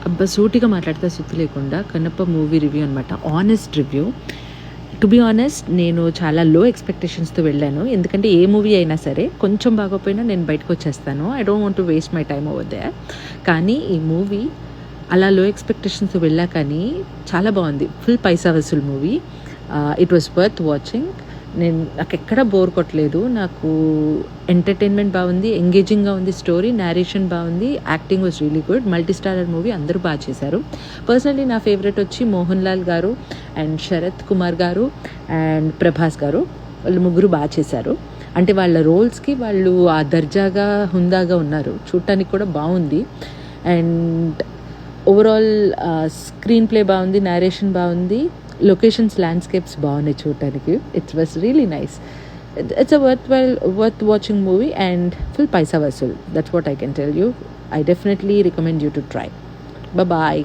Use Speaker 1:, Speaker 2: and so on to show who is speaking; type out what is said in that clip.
Speaker 1: అబ్బా! సూటిగా మాట్లాడితే సుత్తి లేకుండా కన్నప్ప మూవీ రివ్యూ అనమాట. Honest review. To be honest నేను చాలా లో ఎక్స్‌పెక్టేషన్స్‌తో వెళ్ళాను. ఎందుకంటే ఏ మూవీ అయినా సరే కొంచెం బాగోపోయినా నేను బయటకొచ్చేస్తాను. I don't want to waste my time over there. కానీ ఈ మూవీ అలా లో ఎక్స్‌పెక్టేషన్స్‌తో వెళ్ళా కానీ చాలా బావుంది. Full paisa vasool movie. It was worth watching. నాకెక్కడ బోర్ కొట్టలేదు. నాకు ఎంటర్‌టైన్‌మెంట్ బావుంది. ఎంగేజింగ్‌గా ఉంది స్టోరీ. నేరేషన్ బావుంది. Acting was really good. Multi starrer movie అందరూ చేశారు. పర్సనల్లీ నా ఫేవరెట్ వచ్చి మోహన్ లాల్ గారు అండ్ శరత్ కుమార్ గారు అండ్ ప్రభాస్ గారు. వాళ్ళు ముగ్గురు చేశారు. అంటే వాళ్ళ రోల్స్‌కి వాళ్ళు ఆ దర్జాగా, హుందాగా ఉన్నారు. చూడటానికి కూడా బావుంది. అండ్ ఓవరాల్ స్క్రీన్ ప్లే బావుంది. నేరేషన్ బావుంది. లొకేషన్స్, ల్యాండ్స్కేప్స్ బాగున్నాయి చూడటానికి. It was really nice. It's a worth watching movie and full paisa vasool. That's what I can tell you. I definitely recommend you to try. Bye bye.